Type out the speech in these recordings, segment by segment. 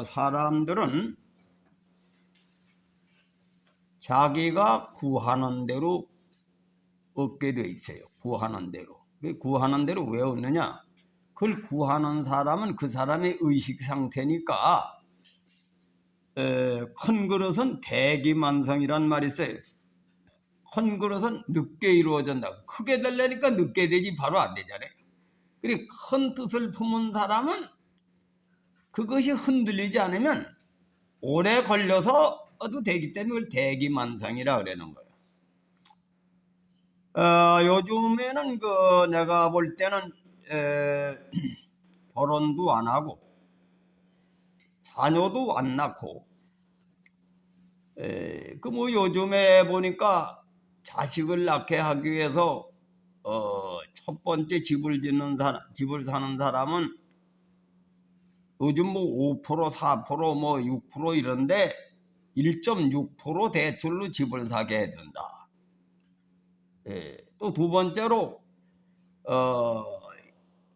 사람들은 자기가 구하는 대로 얻게 돼 있어요. 구하는 대로. 구하는 대로 왜 얻느냐? 그걸 구하는 사람은 그 사람의 의식 상태니까 큰 그릇은 대기만성이란 말이 있어요. 큰 그릇은 늦게 이루어진다. 크게 되려니까 늦게 되지 바로 안 되잖아요. 그리고 큰 뜻을 품은 사람은 그것이 흔들리지 않으면 오래 걸려서도 되기 때문에 그걸 대기만성이라 그러는 거예요. 요즘에는 내가 볼 때는 결혼도 안 하고 자녀도 안 낳고 요즘에 보니까 자식을 낳게 하기 위해서 첫 번째 집을 사는 사람은 요즘 5%, 4%, 6% 이런데 1.6% 대출로 집을 사게 해준다. 또 두 번째로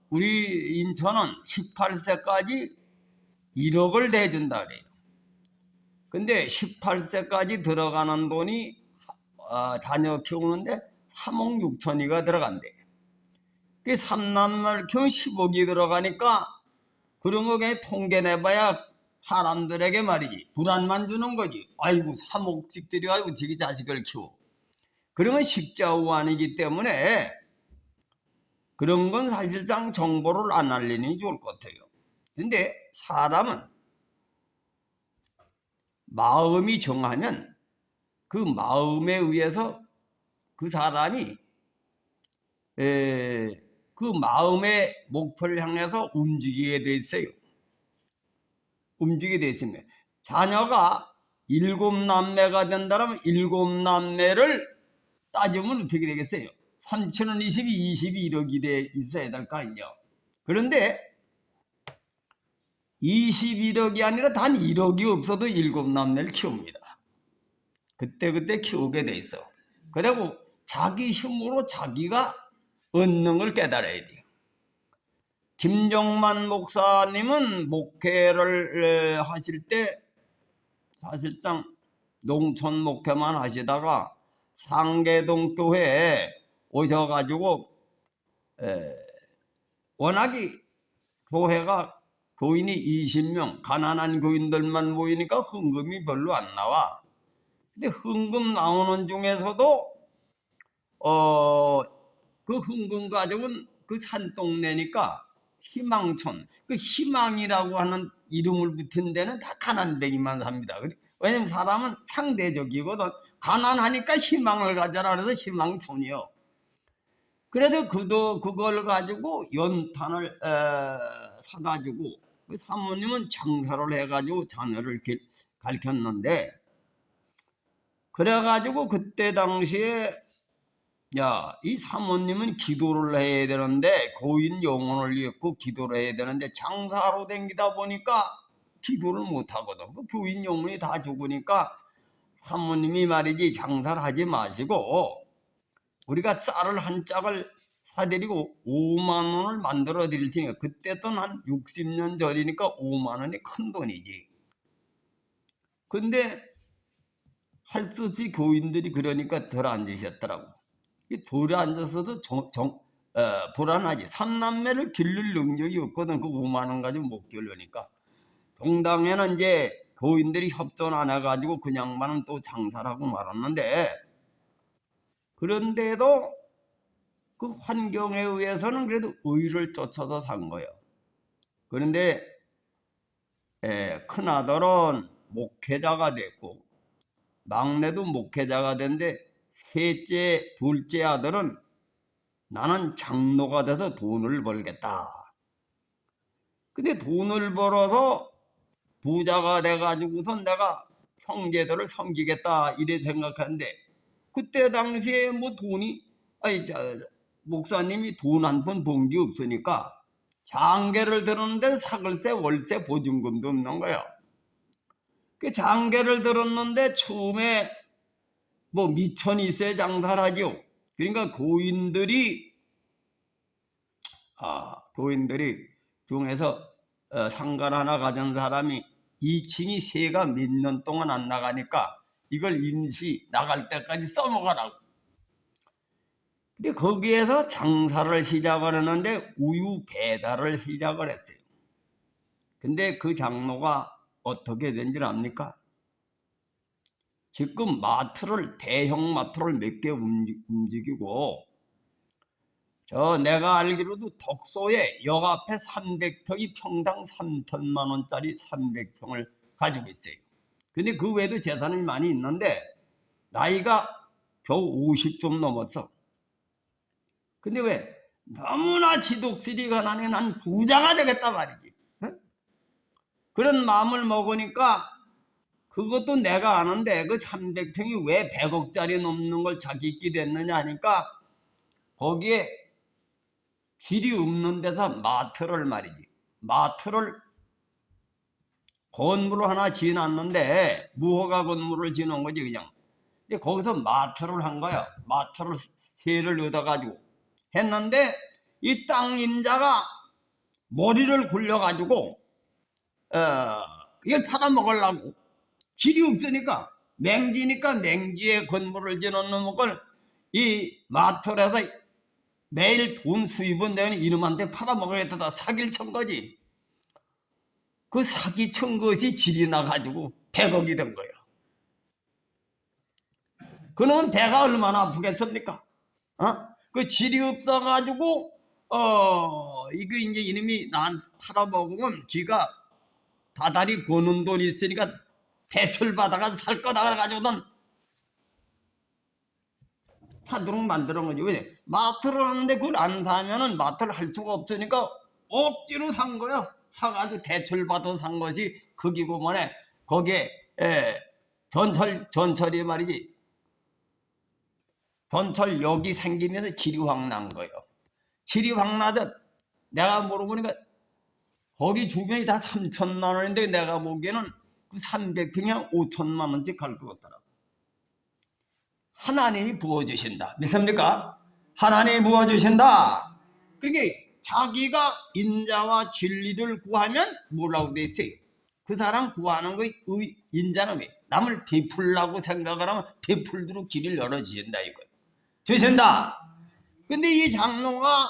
우리 인천은 18세까지 1억을 대준다 그래요. 근데 18세까지 들어가는 돈이 자녀 키우는데 3억 6천이가 들어간대. 그 3남매를 키우면 10억이 들어가니까 그런 거 그냥 통계 내봐야 사람들에게 말이지 불안만 주는 거지. 아이고 3억씩 들여가지고 자기 자식을 키워. 그러면 식자우안이기 때문에 그런 건 사실상 정보를 안 알리니 좋을 것 같아요. 근데 사람은 마음이 정하면 그 마음에 의해서 그 사람이 그 마음의 목표를 향해서 움직이게 돼 있어요. 움직이게 돼 있으면 자녀가 7남매가 된다면 7남매를 따지면 어떻게 되겠어요? 3천원 20이 21억이 돼 있어야 될 거 아니죠. 그런데 21억이 아니라 단 1억이 없어도 7남매를 키웁니다. 그때 키우게 돼 있어. 그리고 자기 힘으로 자기가 얻는 걸 깨달아야 돼요. 김정만 목사님은 목회를 하실 때 사실상 농촌 목회만 하시다가 상계동 교회에 오셔가지고 워낙에 교회가 교인이 20명 가난한 교인들만 모이니까 헌금이 별로 안 나와. 근데 헌금 나오는 중에서도 그 헌금 가족은 그 산동네니까 희망촌, 그 희망이라고 하는 이름을 붙인 데는 다 가난뱅이만 삽니다. 왜냐면 사람은 상대적이거든. 가난하니까 희망을 가져라 그래서 희망촌이요. 그래도 그걸 가지고 연탄을 사가지고 그 사모님은 장사를 해가지고 자녀를 가르쳤는데 그래가지고 그때 당시에 이 사모님은 기도를 해야 되는데 고인 영혼을 잃고 기도를 해야 되는데 장사로 댕기다 보니까 기도를 못하거든. 그 교인 영혼이 다 죽으니까 사모님이 말이지 장사를 하지 마시고 우리가 쌀을 한 짝을 사드리고 5만 원을 만들어 드릴 테니까 그때 돈 한 60년 전이니까 5만 원이 큰 돈이지. 근데 할 수 없이 교인들이 그러니까 덜 앉으셨더라고. 돌에 앉아서도 불안하지. 3남매를 기를 능력이 없거든. 그 5만 원 가지고 못 기르니까. 동당에는 이제 교인들이 협조 안 해가지고 그냥만은 또 장사를 하고 말았는데 그런데도 그 환경에 의해서는 그래도 의를 쫓아서 산 거예요. 그런데 큰아들은 목회자가 됐고 막내도 목회자가 됐는데 셋째, 둘째 아들은 나는 장로가 돼서 돈을 벌겠다. 근데 돈을 벌어서 부자가 돼가지고선 내가 형제들을 섬기겠다 이래 생각하는데 그때 당시에 뭐 돈이 목사님이 돈 한 푼 번 게 없으니까 장계를 들었는데 사글세 월세 보증금도 없는 거야. 그 장계를 들었는데 처음에 뭐 미천이 있어야 장사를 하죠. 그러니까 교인들이 중에서 상가 하나 가진 사람이 2층이 세가 몇 년 동안 안 나가니까 이걸 임시 나갈 때까지 써먹으라고. 근데 거기에서 장사를 시작을 했는데 우유 배달을 시작을 했어요. 근데 그 장로가 어떻게 된지 압니까? 지금 마트를, 대형 마트를 몇 개 움직이고, 내가 알기로도 덕소에 역 앞에 300평이 평당 3천만 원짜리 300평을 가지고 있어요. 근데 그 외에도 재산이 많이 있는데 나이가 겨우 50 좀 넘었어. 근데 왜? 너무나 지독질이 가난해. 난 부자가 되겠다 말이지. 응? 그런 마음을 먹으니까 그것도 내가 아는데 그 300평이 왜 100억짜리 넘는 걸 자기 끼댔느냐 하니까 거기에 길이 없는 데서 마트를 말이지. 마트를 건물을 하나 지어놨는데 무허가 건물을 지어놓은 거지 그냥. 근데 거기서 마트를 한 거야. 마트를 세를 얻어가지고 했는데 이 땅 임자가 머리를 굴려가지고 이걸 팔아먹으려고 길이 없으니까 맹지니까 맹지에 건물을 지어놓는 걸 이 마트를 해서 매일 돈 수입은 내가 이놈한테 팔아먹어야겠다 사기를 친 거지. 그 사기 친 것이 질이 나가지고 100억이 된 거야. 그놈은 배가 얼마나 아프겠습니까? 그 질이 없어가지고 이거 이제 이놈이 난 팔아먹으면 지가 다달이 버는 돈이 있으니까 대출 받아가지고 살 거다 그래가지고는 타도록 만드는 거지. 왜? 마트를 하는데 그걸 안 사면은 마트를 할 수가 없으니까 억지로 산 거야. 사가지고 대출 받아 산 것이 거기고 뭐네. 거기에 전철이 말이지. 전철역이 생기면서 질이 확 난 거예요. 질이 확 나듯 내가 물어보니까 거기 주변이 다 3천만 원인데 내가 보기에는 그 300평에 5천만 원씩 갈 것 같더라고. 하나님이 부어주신다. 믿습니까? 하나님이 부어주신다. 그러니까 자기가 인자와 진리를 구하면 뭐라고 돼 있어요? 그 사람 구하는 거 인자는 왜? 남을 베풀라고 생각을 하면 베풀도록 길을 열어주신다 이거예요. 주신다. 근데 이 장로가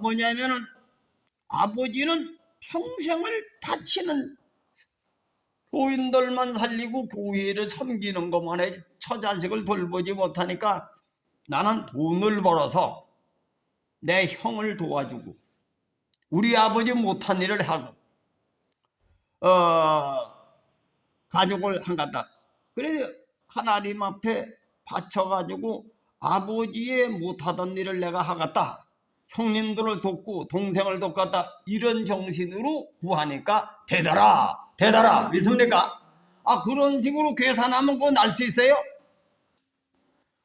뭐냐면은 아버지는 평생을 바치는 교인들만 살리고 교회를 섬기는 것만 해 처자식을 돌보지 못하니까 나는 돈을 벌어서 내 형을 도와주고 우리 아버지 못한 일을 하고 가족을 한갖다. 그래서 하나님 앞에 바쳐가지고 아버지의 못하던 일을 내가 하겠다. 형님들을 돕고 동생을 돕겠다. 이런 정신으로 구하니까 되더라. 믿습니까? 그런 식으로 계산하면 그거 날 수 있어요?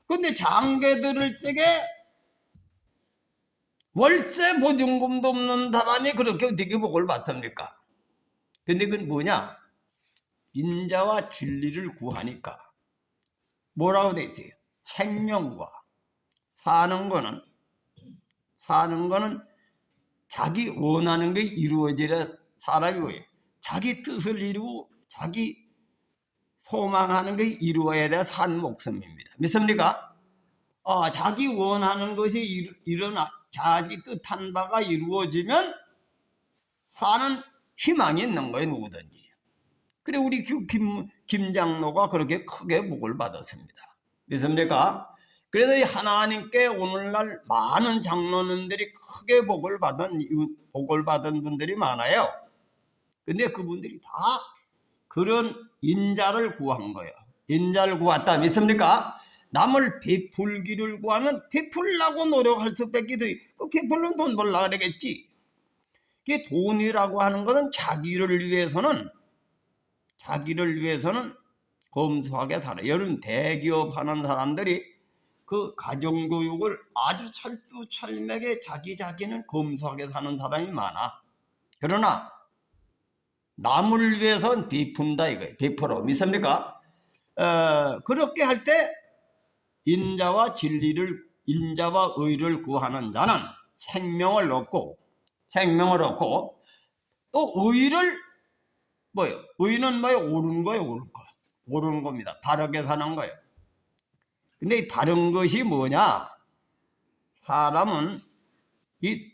근데 장계 들을 적에 월세 보증금도 없는 사람이 그렇게 어떻게 복을 받습니까? 근데 그건 뭐냐? 인자와 진리를 구하니까 뭐라고 돼 있어요? 생명과 사는 거는 자기 원하는 게 이루어지려 사람이 왜? 자기 뜻을 이루고 자기 소망하는 게 이루어야 돼 산 목숨입니다. 믿습니까? 자기 원하는 것이 일어나 자기 뜻한 바가 이루어지면 사는 희망이 있는 거예요. 누구든지. 그래 우리 김 장로가 그렇게 크게 복을 받았습니다. 믿습니까? 그래서 하나님께 오늘날 많은 장로님들이 크게 복을 받은 분들이 많아요. 근데 그분들이 다 그런 인자를 구한 거예요. 인자를 구했다. 믿습니까? 남을 베풀기를 구하면 베풀라고 노력할 수밖에 더 그 베풀면 돈 벌라 그러겠지. 이게 돈이라고 하는 것은 자기를 위해서는 검소하게 살아요. 여러분 대기업 하는 사람들이 그 가정교육을 아주 철두철미하게 자기는 검소하게 사는 사람이 많아. 그러나 남을 위해서는 베푼다 이거예요. 베풀어. 믿습니까? 그렇게 할 때 인자와 의를 구하는 자는 생명을 얻고 또 의를 뭐요? 의는 뭐요? 옳은 거예요, 옳은 거. 옳은 겁니다. 바르게 사는 거예요. 근데 이 바른 것이 뭐냐? 사람은 이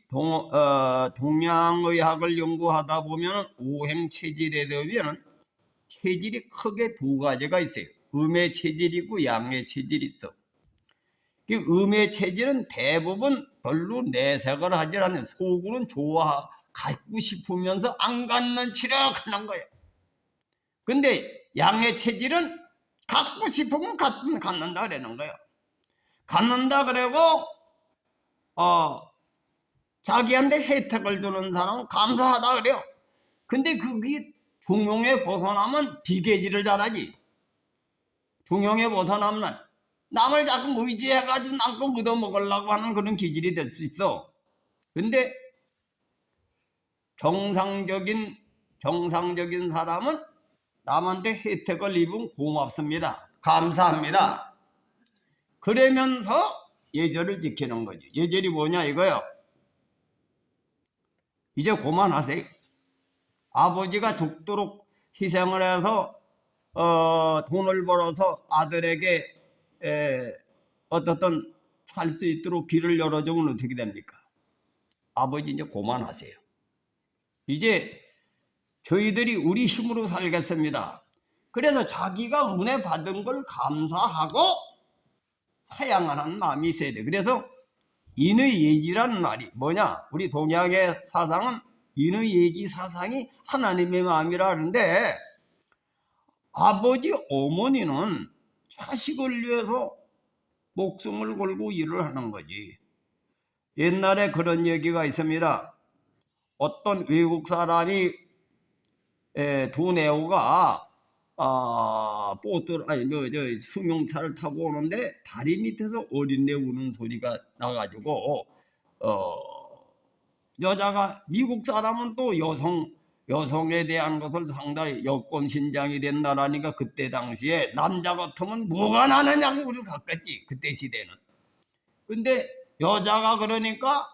동양의학을 연구하다 보면 오행체질에 대하면 체질이 크게 두 가지가 있어요. 음의 체질이 있고 양의 체질이 있어. 이 음의 체질은 대부분 별로 내색을 하지 않는, 속으로는 갖고 싶으면서 안 갖는 척 하는 거예요. 근데 양의 체질은 갖고 싶으면 갖는다 그러는 거예요. 갖는다 그러고 자기한테 혜택을 주는 사람은 감사하다 그래요. 근데 그게 중용에 벗어나면 비계질을 잘하지. 중용에 벗어나면 남을 자꾸 의지해가지고 남고 묻어먹으려고 하는 그런 기질이 될 수 있어. 근데 정상적인 사람은 남한테 혜택을 입으면 고맙습니다. 감사합니다. 그러면서 예절을 지키는 거죠. 예절이 뭐냐 이거요. 이제 그만하세요. 아버지가 죽도록 희생을 해서 돈을 벌어서 아들에게 어떻든 살 수 있도록 길을 열어주면 어떻게 됩니까? 아버지 이제 그만하세요. 이제 저희들이 우리 힘으로 살겠습니다. 그래서 자기가 은혜 받은 걸 감사하고 사양하는 마음이 있어야 돼. 그래서 인의예지라는 말이 뭐냐? 우리 동양의 사상은 인의예지 사상이 하나님의 마음이라 하는데, 아버지 어머니는 자식을 위해서 목숨을 걸고 일을 하는 거지. 옛날에 그런 얘기가 있습니다. 어떤 외국 사람이 두 내오가 승용차를 타고 오는데 다리 밑에서 어린애 우는 소리가 나가지고 여자가, 미국 사람은 또 여성에 대한 것을 상당히 여권 신장이 된 나라니까 그때 당시에 남자 같으면 뭐가 나느냐고 우리 갔겠지, 그때 시대는. 근데 여자가 그러니까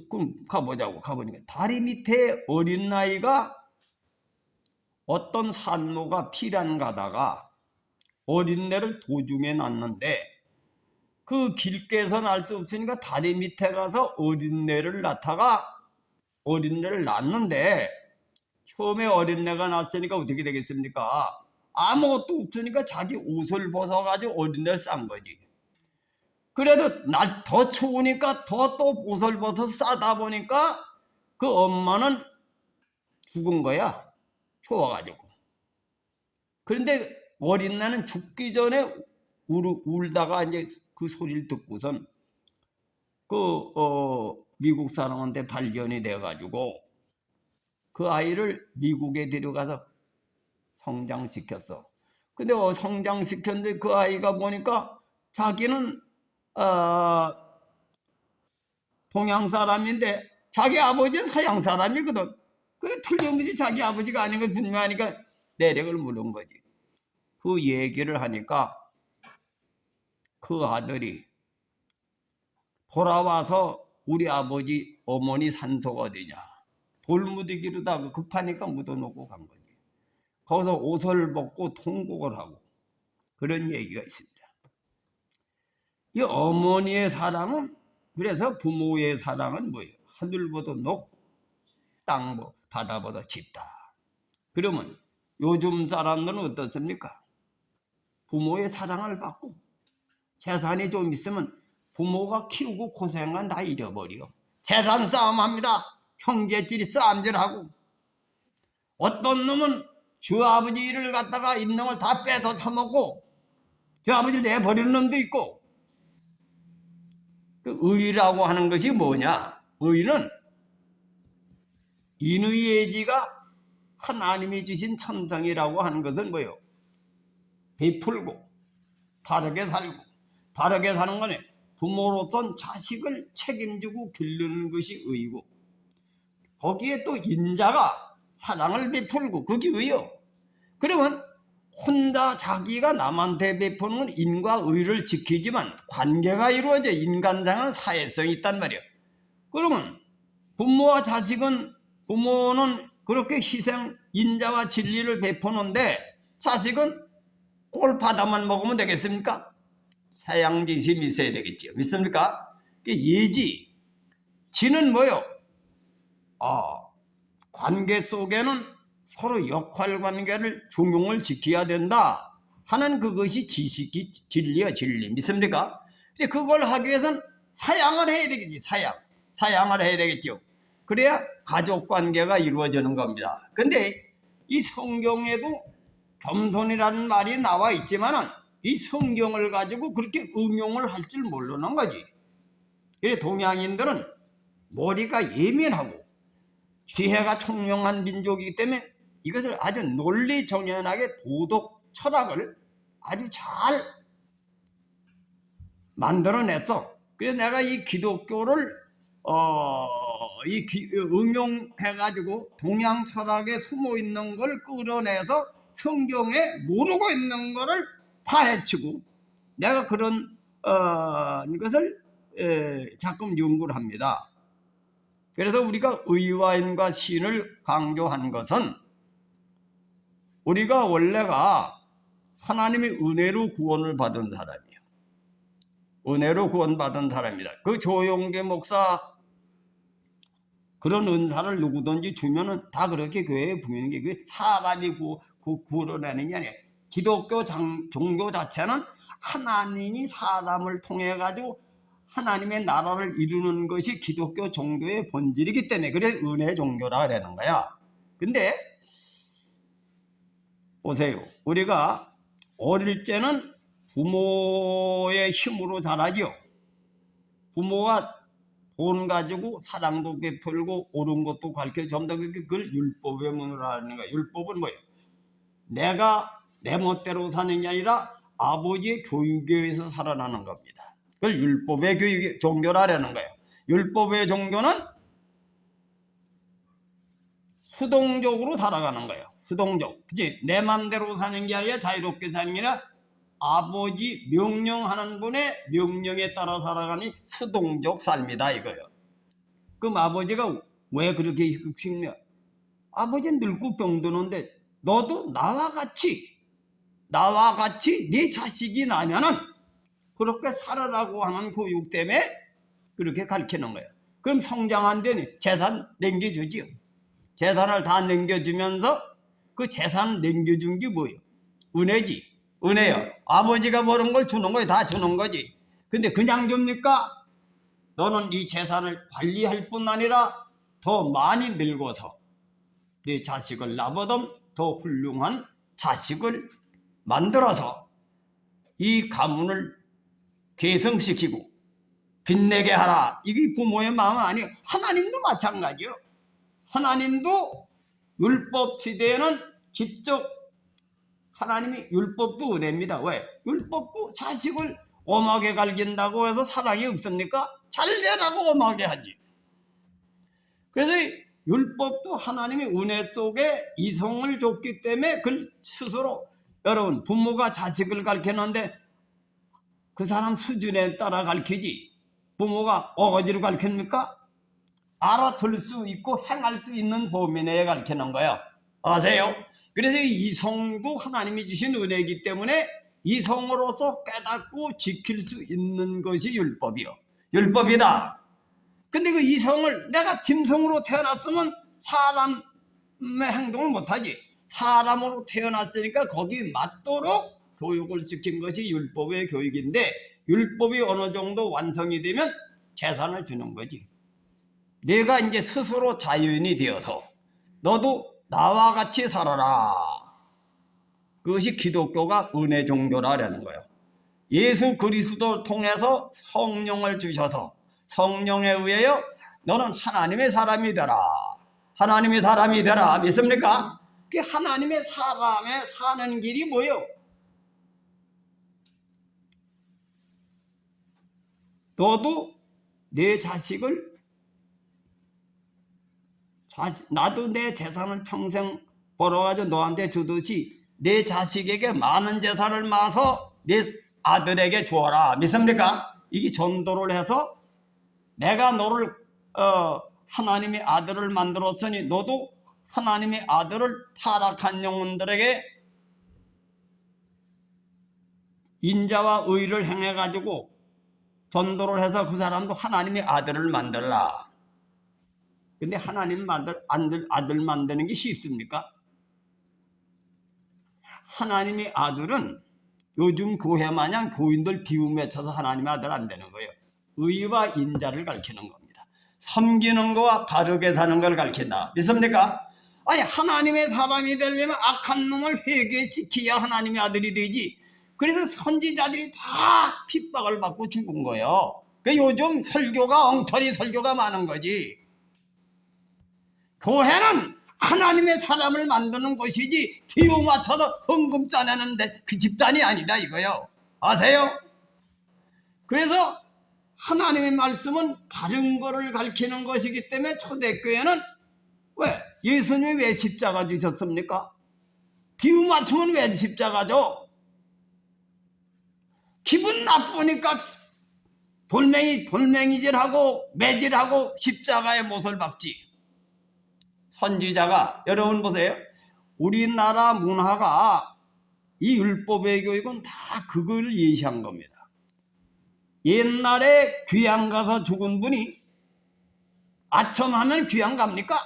그럼 가보니까 다리 밑에 어린 나이가 어떤 산모가 피란 가다가 어린애를 도중에 낳는데 그 길게서 날 수 없으니까 다리 밑에 가서 어린애를 낳는데, 처음에 어린애가 낳았으니까 어떻게 되겠습니까? 아무것도 없으니까 자기 옷을 벗어가지고 어린애를 싼 거지. 그래도 날 더 추우니까 더 또 옷을 벗어서 싸다 보니까 그 엄마는 죽은 거야, 추워가지고. 그런데 어린애는 죽기 전에 울다가 이제 그 소리를 듣고선 미국 사람한테 발견이 돼가지고 그 아이를 미국에 데려가서 성장시켰어. 근데 성장시켰는데 그 아이가 보니까 자기는 동양 사람인데 자기 아버지는 서양 사람이거든. 그래 틀림없이 자기 아버지가 아닌 걸 분명하니까 내력을 물은 거지. 그 얘기를 하니까 그 아들이 돌아와서 우리 아버지 어머니 산소가 어디냐, 돌무더기로다 급하니까 묻어놓고 간 거지. 거기서 옷을 벗고 통곡을 하고 그런 얘기가 있습니다. 이 어머니의 사랑은, 그래서 부모의 사랑은 뭐예요? 하늘보다 높고 바다보다 짙다. 그러면 요즘 사람들은 어떻습니까? 부모의 사랑을 받고 재산이 좀 있으면 부모가 키우고 고생한 다 잃어버려. 재산 싸움합니다. 형제끼리 싸움질하고. 어떤 놈은 주 아버지 일을 갖다가 있는 걸 다 빼서 처먹고 주 아버지를 내버리는 놈도 있고. 그 의라고 하는 것이 뭐냐? 의는 인의예지가 하나님이 주신 천성이라고 하는 것은 뭐예요? 베풀고 바르게 살고. 바르게 사는 거는 부모로선 자식을 책임지고 기르는 것이 의고, 거기에 또 인자가 사랑을 베풀고 그게 의요. 그러면 혼자 자기가 남한테 베푸는 건 인과 의를 지키지만 관계가 이루어져 인간상은 사회성이 있단 말이에요. 그러면 부모와 자식은 부모는 그렇게 희생 인자와 진리를 베푸는데 자식은 꼴 받아만 먹으면 되겠습니까? 사양지심이 있어야 되겠지요. 믿습니까? 예지. 지는 뭐요? 관계 속에는 서로 역할 관계를 중용을 지켜야 된다 하는 그것이 지식이 진리야, 진리. 믿습니까? 이제 그걸 하기 위해서는 사양을 해야 되겠지. 사양을 해야 되겠죠. 그래야 가족 관계가 이루어지는 겁니다. 근데 이 성경에도 겸손이라는 말이 나와 있지만은 이 성경을 가지고 그렇게 응용을 할 줄 모르는 거지. 그래 동양인들은 머리가 예민하고 지혜가 총명한 민족이기 때문에 이것을 아주 논리정연하게 도덕 철학을 아주 잘 만들어냈어. 그래서 내가 이 기독교를 응용해가지고 동양 철학에 숨어 있는 걸 끌어내서 성경에 모르고 있는 거를 파헤치고 내가 그런 것을 자꾸 연구를 합니다. 그래서 우리가 의와인과 신을 강조한 것은 우리가 원래가 하나님의 은혜로 구원을 받은 사람이에요. 은혜로 구원받은 사람이다. 그 조용계 목사 그런 은사를 누구든지 주면은 다 그렇게 교회에 부이는 게 그게 사람이 구원하는 게 아니에요. 기독교 종교 자체는 하나님이 사람을 통해 가지고 하나님의 나라를 이루는 것이 기독교 종교의 본질이기 때문에 그래 은혜 종교라 그러는 거야. 근데 보세요. 우리가 어릴 때는 부모의 힘으로 자라죠. 부모가 돈 가지고 사랑도 베풀고 옳은 것도 가르쳐 전부 다 그걸 율법의 문으로 하는 거야. 율법은 뭐예요? 내가 내 멋대로 사는 게 아니라 아버지의 교육에 의해서 살아나는 겁니다. 그걸 율법의 교육 종교라는 거예요. 율법의 종교는 수동적으로 살아가는 거예요. 수동적. 그치? 내 맘대로 사는 게 아니라 자유롭게 사는 게 아니라 아버지 명령하는 분의 명령에 따라 살아가니 수동적 삶이다 이거예요. 그럼 아버지가 왜 그렇게 흑심냐? 아버지는 늙고 병드는데 너도 나와 같이 네 자식이 나면은 그렇게 살아라고 하는 교육 때문에 그렇게 가르치는 거예요. 그럼 성장 안 되니 재산 남겨주지요. 재산을 다 남겨주면서 그 재산 남겨준 게 뭐예요? 은혜지. 은혜요. 아버지가 버는 걸 주는 거예요. 다 주는 거지. 근데 그냥 줍니까? 너는 이 재산을 관리할 뿐 아니라 더 많이 늙어서 네 자식을 낳아보던 더 훌륭한 자식을 만들어서 이 가문을 개성시키고 빛내게 하라. 이게 부모의 마음 아니에요. 하나님도 마찬가지요. 하나님도 율법 시대에는 직접 하나님이 율법도 은혜입니다. 왜? 율법도 자식을 엄하게 갈긴다고 해서 사랑이 없습니까? 잘 되라고 엄하게 하지. 그래서 율법도 하나님의 은혜 속에 이성을 줬기 때문에 그 스스로 여러분 부모가 자식을 가르치는데 그 사람 수준에 따라 가르치지 부모가 어거지로 가르칩니까? 알아들 수 있고 행할 수 있는 범위 내에 가르치는 거예요. 아세요? 그래서 이성도 하나님이 주신 은혜이기 때문에 이성으로서 깨닫고 지킬 수 있는 것이 율법이요. 율법이다. 근데 그 이성을 내가 짐승으로 태어났으면 사람의 행동을 못하지. 사람으로 태어났으니까 거기에 맞도록 교육을 시킨 것이 율법의 교육인데 율법이 어느 정도 완성이 되면 재산을 주는 거지. 내가 이제 스스로 자유인이 되어서 너도 나와 같이 살아라. 그것이 기독교가 은혜 종교라는 거예요. 예수 그리스도를 통해서 성령을 주셔서 성령에 의하여 너는 하나님의 사람이 되라. 하나님의 사람이 되라. 믿습니까? 그 하나님의 사람에 사는 길이 뭐예요? 너도 내 자식을 나도 내 재산을 평생 벌어가지고 너한테 주듯이 내 자식에게 많은 재산을 마서 내 아들에게 주어라. 믿습니까? 이게 전도를 해서 내가 너를 하나님의 아들을 만들었으니 너도 하나님의 아들을 타락한 영혼들에게 인자와 의를 행해가지고 전도를 해서 그 사람도 하나님의 아들을 만들라. 근데 하나님 아들 만드는 게 쉽습니까? 하나님의 아들은 요즘 교회 마냥 교인들 비움 외쳐서 하나님의 아들 안 되는 거예요. 의와 인자를 가르치는 겁니다. 섬기는 거와 바르게 사는 걸 가르친다. 믿습니까? 아니 하나님의 사람이 되려면 악한 놈을 회개시켜야 하나님의 아들이 되지. 그래서 선지자들이 다 핍박을 받고 죽은 거예요. 요즘 설교가 엉터리 설교가 많은 거지. 교회는 하나님의 사람을 만드는 곳이지 비유 맞춰서 헌금 짜내는데 그 집단이 아니다 이거요. 아세요? 그래서 하나님의 말씀은 바른 거를 가르치는 것이기 때문에 초대교회는 왜? 예수님이 왜 십자가 지셨습니까? 비유 맞추면 왜 십자가죠? 기분 나쁘니까 돌멩이질하고 매질하고 십자가의 못을 박지. 선지자가 여러분 보세요. 우리나라 문화가 이 율법의 교육은 다 그걸 예시한 겁니다. 옛날에 귀양 가서 죽은 분이 아첨하면 귀양 갑니까?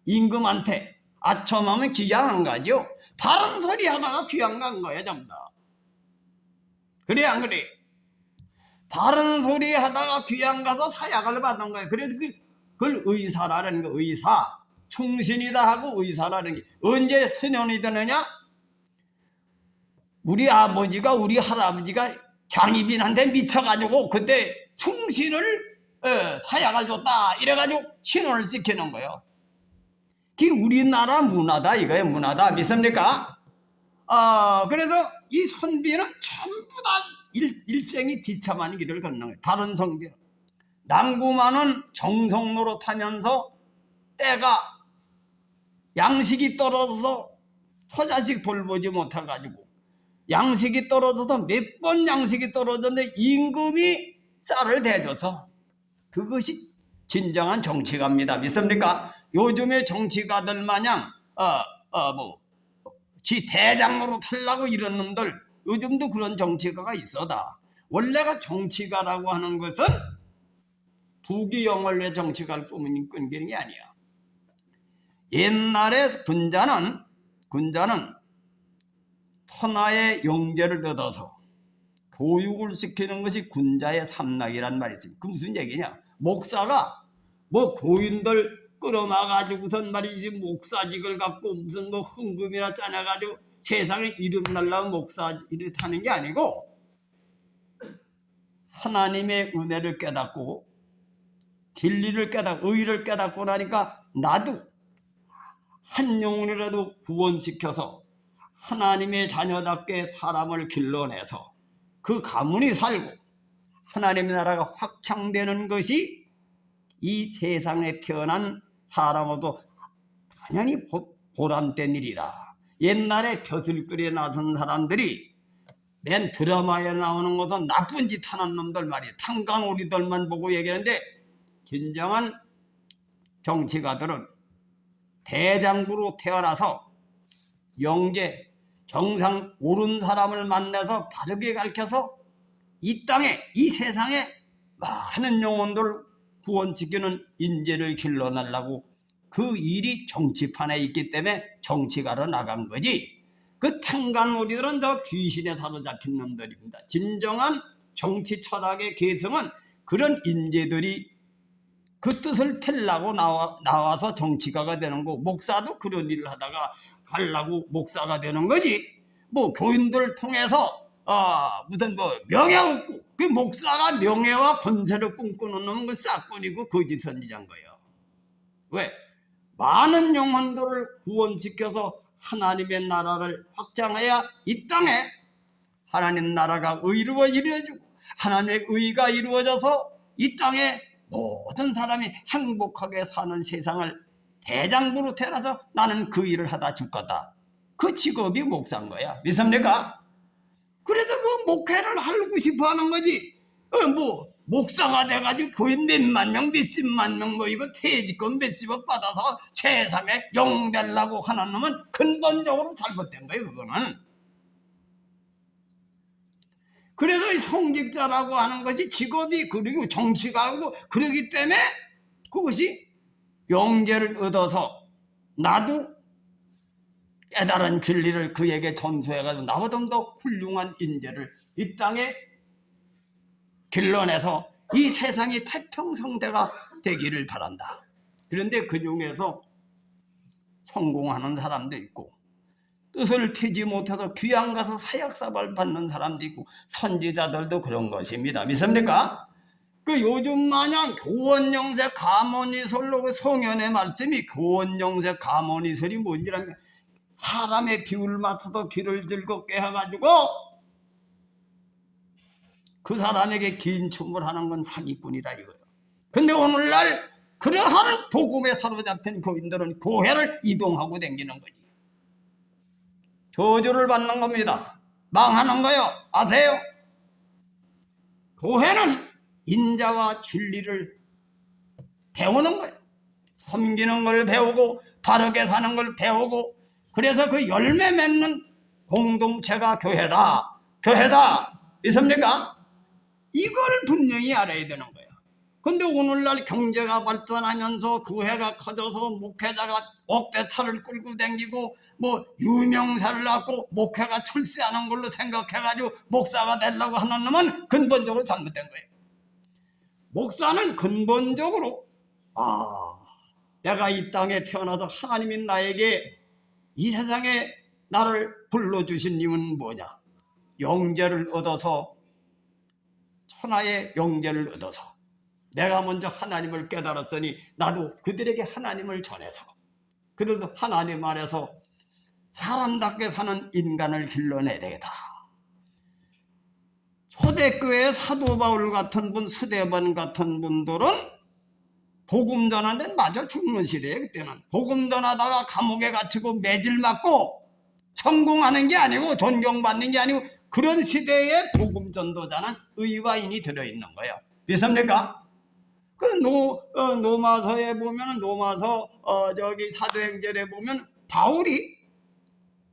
임금한테 아첨하면 귀양 안 가죠. 바른 소리 하다가 귀양 간 거야 전부 다. 그래 안 그래? 바른 소리 하다가 귀양 가서 사약을 받은 거야. 그래도 그걸 의사라는 거. 의사 충신이다 하고 의사라는 게 언제 수년이 되느냐? 우리 아버지가 우리 할아버지가 장희빈한테 미쳐가지고 그때 충신을 사약을 줬다 이래가지고 신혼을 시키는 거예요. 그게 우리나라 문화다 이거예요. 문화다. 믿습니까? 그래서 이 선비는 전부 다 일생이 비참한 길을 걷는 거예요. 다른 성비는 낭구만은 정성노로 타면서 때가 양식이 떨어져서 처자식 돌보지 못해가지고 양식이 떨어져서 몇 번 양식이 떨어졌는데 임금이 쌀을 대줘서 그것이 진정한 정치가입니다. 믿습니까? 요즘의 정치가들 마냥 지 대장으로 탈라고 이런 놈들 요즘도 그런 정치가가 있어다. 원래가 정치가라고 하는 것은 부귀영월의 정치가를 끈기는 게 아니야. 옛날에 군자는 천하의 영재를 얻어서 교육을 시키는 것이 군자의 삼락이란 말이 있습니다. 그 무슨 얘기냐? 목사가 고인들 끌어놔가지고선 말이지 목사직을 갖고 무슨 헌금이나 짜내가지고 세상에 이름 날라고 목사직을 타는 게 아니고 하나님의 은혜를 깨닫고 진리를 깨닫고 의를 깨닫고 나니까 나도 한 영혼이라도 구원시켜서 하나님의 자녀답게 사람을 길러내서 그 가문이 살고 하나님의 나라가 확장되는 것이 이 세상에 태어난 사람으로도 당연히 보람된 일이다. 옛날에 벼슬거리에 나선 사람들이 맨 드라마에 나오는 것은 나쁜 짓 하는 놈들 말이에요. 탕강오리들만 보고 얘기하는데 진정한 정치가들은 대장부로 태어나서 영재 정상 옳은 사람을 만나서 바르게 가르쳐서 이 땅에 이 세상에 많은 영혼들 구원시키는 인재를 길러내려고 그 일이 정치판에 있기 때문에 정치가로 나간 거지. 그 탕간오리들은 저 귀신에 사로잡힌 놈들입니다. 진정한 정치 철학의 계승은 그런 인재들이 그 뜻을 펴려고 나와서 정치가가 되는 거. 목사도 그런 일을 하다가 가려고 목사가 되는 거지. 교인들을 통해서 무슨 명예 얻고 그 목사가 명예와 권세를 꿈꾸는 놈은 그 싹꾼이고 거짓 선지자인 거예요. 왜? 많은 영혼들을 구원시켜서 하나님의 나라를 확장해야 이 땅에 하나님 나라가 이루어지고 하나님의 의가 이루어져서 이 땅에 모든 사람이 행복하게 사는 세상을 대장부로 태어나서 나는 그 일을 하다 죽겠다. 그 직업이 목사인 거야. 믿습니까? 그래서 그 목회를 하고 싶어 하는 거지. 목사가 돼가지고 교회 몇만 명, 몇십만 명 모이고 퇴직금 몇십억 받아서 세상에 영 되려고 하는 놈은 근본적으로 잘못된 거예요, 그거는. 그래서 이 성직자라고 하는 것이 직업이 그리고 정치가 하고 그러기 때문에 그것이 영재를 얻어서 나도 깨달은 진리를 그에게 전수해가지고 나보다 더 훌륭한 인재를 이 땅에 길러내서 이 세상이 태평성대가 되기를 바란다. 그런데 그 중에서 성공하는 사람도 있고 뜻을 피지 못해서 귀양 가서 사약사발 받는 사람도 있고 선지자들도 그런 것입니다. 믿습니까? 그 요즘 마냥 교원영세 가모니설로 그 성현의 말씀이 교원영세 가모니설이 뭔지라면 사람의 비율 맞춰서 귀를 즐겁게 해가지고 그 사람에게 긴 춤을 하는 건 사기꾼이라 이거예요. 근데 오늘날 그러한 복음에 사로잡힌 교인들은 교회를 이동하고 다니는 거지. 저주를 받는 겁니다. 망하는 거요. 아세요? 교회는 인자와 진리를 배우는 거예요. 섬기는 걸 배우고 바르게 사는 걸 배우고 그래서 그 열매 맺는 공동체가 교회다. 교회다. 있습니까? 이걸 분명히 알아야 되는 거예요. 근데 오늘날 경제가 발전하면서 교회가 커져서 목회자가 억대차를 끌고 다니고 뭐 유명세를 낳고 목회가 출세하는 걸로 생각해가지고 목사가 되려고 하는 놈은 근본적으로 잘못된 거예요. 목사는 근본적으로 내가 이 땅에 태어나서 하나님이 나에게 이 세상에 나를 불러주신 이유는 뭐냐? 영재를 얻어서 천하의 영재를 얻어서 내가 먼저 하나님을 깨달았더니 나도 그들에게 하나님을 전해서 그들도 하나님 안에서 사람답게 사는 인간을 길러내야 되겠다. 초대교회 사도 바울 같은 분, 스데반 같은 분들은 복음 전하는 데는 마저 죽는 시대에 그때는 복음 전하다가 감옥에 갇히고 매질 맞고 성공하는 게 아니고 존경받는 게 아니고 그런 시대에 복음 전도자는 의와 인이 들어있는 거예요. 믿습니까? 그 노마서에 보면 노마서 저기 사도행전에 보면 바울이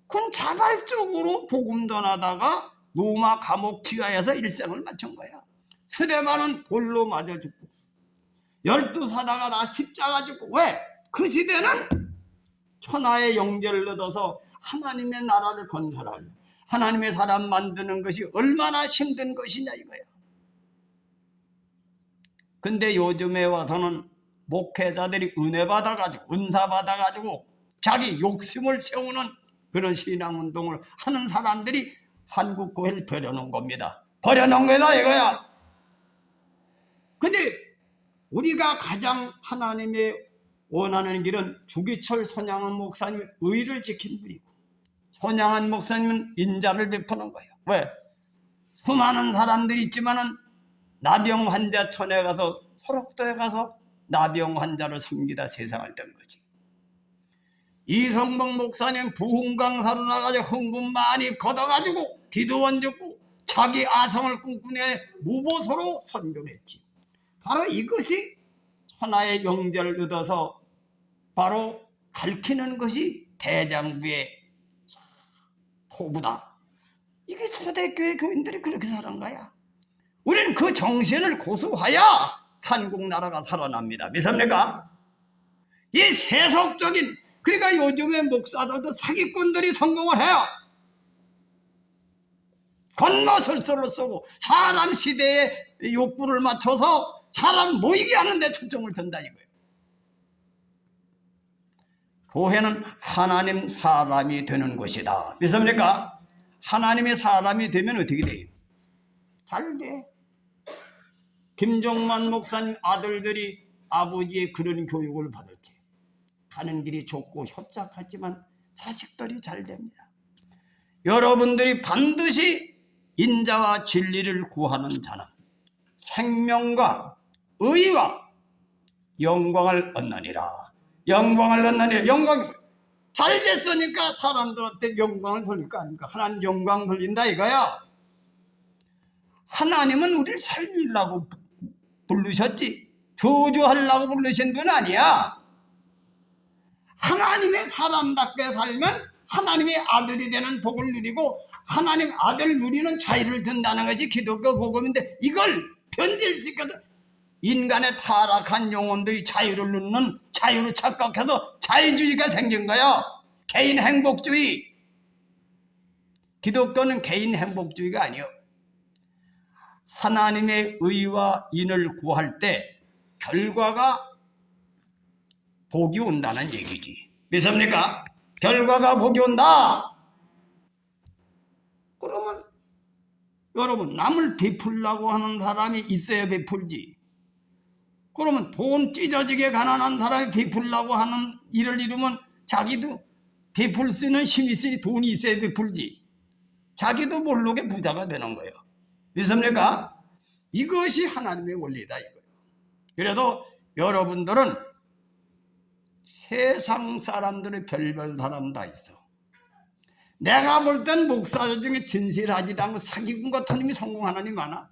그 자발적으로 복음 전하다가 로마 감옥 지하에서 일생을 마친 거야. 스데반은 돌로 맞아 죽고 12사다가 다 십자가 죽고 왜? 그 시대는 천하의 영재를 얻어서 하나님의 나라를 건설하는 하나님의 사람 만드는 것이 얼마나 힘든 것이냐 이거야. 근데 요즘에 와서는 목회자들이 은혜 받아가지고 은사 받아가지고 자기 욕심을 채우는 그런 신앙운동을 하는 사람들이 한국 교회를 버려놓은 겁니다. 버려놓은 거다 이거야. 근데 우리가 가장 하나님의 원하는 길은 주기철 손양원 목사님은 의를 지킨 분이고 손양원 목사님은 인자를 베푸는 거예요. 왜? 수많은 사람들이 있지만은 나병 환자촌에 가서 소록도에 가서 나병 환자를 섬기다 세상을 뜬 거지. 이성봉 목사님 부흥강사로 나가서 흥분 많이 걷어가지고 기도원 듣고 자기 아성을 꿈꾸네 무보소로 선교했지. 바로 이것이 천하의 영재를 얻어서 바로 가르치는 것이 대장부의 포부다. 이게 초대교회 교인들이 그렇게 사는 거야. 우리는 그 정신을 고수해야 한국 나라가 살아납니다. 믿습니까? 이 세속적인 그러니까 요즘에 목사들도 사기꾼들이 성공을 해요. 겉멋을서로 쓰고 사람 시대의 욕구를 맞춰서 사람 모이게 하는 데 초점을 둔다 이거예요. 교회는 하나님 사람이 되는 것이다. 믿습니까? 하나님의 사람이 되면 어떻게 돼요? 잘 돼. 김종만 목사님 아들들이 아버지의 그런 교육을 받았지. 가는 길이 좁고 협착하지만 자식들이 잘 됩니다. 여러분들이 반드시 인자와 진리를 구하는 자는 생명과 의와 영광을 얻느니라. 영광을 얻느니라. 영광 잘 됐으니까 사람들한테 영광을 돌릴 거 아닙니까? 하나님 영광 돌린다 이거야. 하나님은 우리를 살리려고 부르셨지. 저주하려고 부르신 분 아니야. 하나님의 사람답게 살면 하나님의 아들이 되는 복을 누리고 하나님 아들 누리는 자유를 든다는 것이 기독교 복음인데, 이걸 변질시켜서 인간의 타락한 영혼들이 자유를 누리는, 자유를 착각해서 자유주의가 생긴 거야. 개인 행복주의. 기독교는 개인 행복주의가 아니요, 하나님의 의와 인을 구할 때 결과가 복이 온다는 얘기지. 믿습니까? 결과가 복이 온다. 그러면 여러분, 남을 베풀려고 하는 사람이 있어야 베풀지. 그러면 돈 찢어지게 가난한 사람이 베풀려고 하는 일을 이루면 자기도 베풀 수 있는 힘이 있으니 돈이 있어야 베풀지. 자기도 모르게 부자가 되는 거예요. 믿습니까? 이것이 하나님의 원리다 이거예요. 그래도 여러분들은 세상 사람들의 별별 사람 다 있어. 내가 볼 땐 목사들 중에 진실하지도 않고 사기꾼 같은 놈이 성공하는 놈이 많아.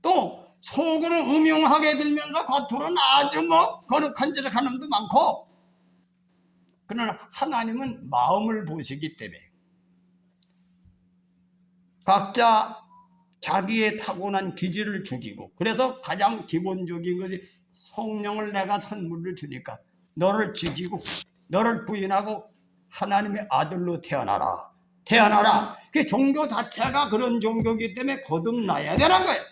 또 속으로 음흉하게 들면서 겉으로는 아주 거룩한 짓을 하는 놈도 많고. 그러나 하나님은 마음을 보시기 때문에 각자 자기의 타고난 기질을 죽이고, 그래서 가장 기본적인 것이 성령을 내가 선물을 주니까 너를 죽이고 너를 부인하고 하나님의 아들로 태어나라. 태어나라. 그 종교 자체가 그런 종교이기 때문에 거듭나야 되는 거예요.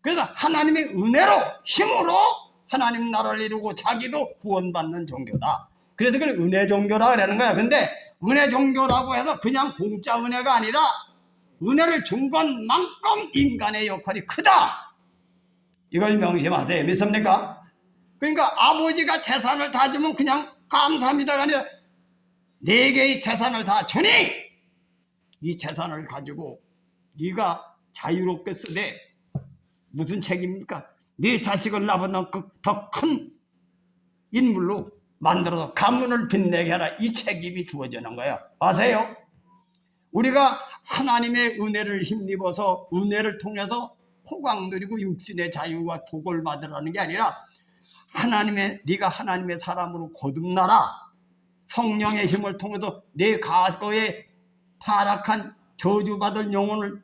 그래서 하나님의 은혜로, 힘으로 하나님 나라를 이루고 자기도 구원받는 종교다. 그래서 그걸 은혜 종교라 그러는 거야. 근데 은혜 종교라고 해서 그냥 공짜 은혜가 아니라 은혜를 준 것만큼 인간의 역할이 크다. 이걸 명심하세요. 믿습니까? 그러니까 아버지가 재산을 다 주면 그냥 감사합니다가 아니라 4개의 재산을 다 주니 이 재산을 가지고 네가 자유롭게 쓰되 무슨 책임입니까? 네 자식을 나보다 더 큰 인물로 만들어서 가문을 빛내게 하라. 이 책임이 주어지는 거예요. 아세요? 우리가 하나님의 은혜를 힘입어서 은혜를 통해서 호강 누리고 육신의 자유와 복을 받으라는 게 아니라 네가 하나님의 사람으로 거듭나라. 성령의 힘을 통해서 내 과거에 타락한 저주받을 영혼을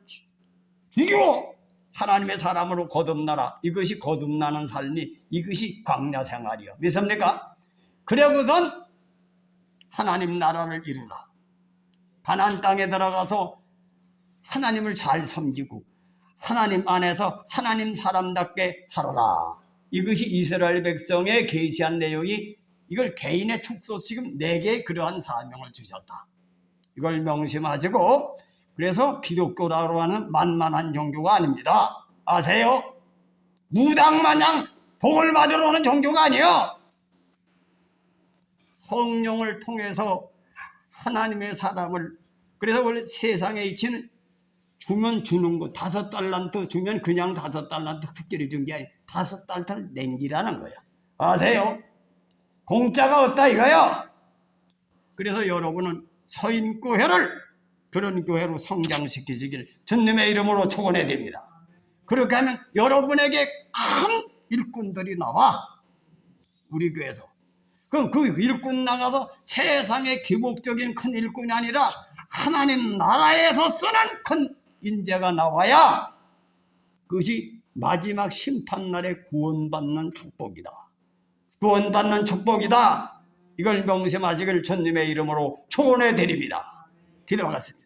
죽이고 하나님의 사람으로 거듭나라. 이것이 거듭나는 삶이, 이것이 광야 생활이요. 믿습니까? 그러고선 하나님 나라를 이루라. 가나안 땅에 들어가서 하나님을 잘 섬기고 하나님 안에서 하나님 사람답게 살아라. 이것이 이스라엘 백성에 계시한 내용이, 이걸 개인의 축소식은 4개의 그러한 사명을 주셨다. 이걸 명심하시고, 그래서 기독교라고 하는 만만한 종교가 아닙니다. 아세요? 무당마냥 복을 받으러 오는 종교가 아니에요. 성령을 통해서 하나님의 사람을, 그래서 원래 세상의 이치는 주면 주는 거, 5달란트 주면 그냥 5달란트 특별히 준 게 아니라 5달란트를 남기라는 거야. 아세요? 공짜가 없다 이거요. 그래서 여러분은 서인교회를 그런 교회로 성장시키시길 주님의 이름으로 축원해 드립니다. 그렇게 하면 여러분에게 큰 일꾼들이 나와. 우리 교회에서. 그럼 그 일꾼 나가서 세상의 기복적인 큰 일꾼이 아니라 하나님 나라에서 쓰는 큰 인재가 나와야 그것이 마지막 심판날에 구원받는 축복이다. 구원받는 축복이다. 이걸 명심하시길 주님의 이름으로 축원해 드립니다. 기도하겠습니다.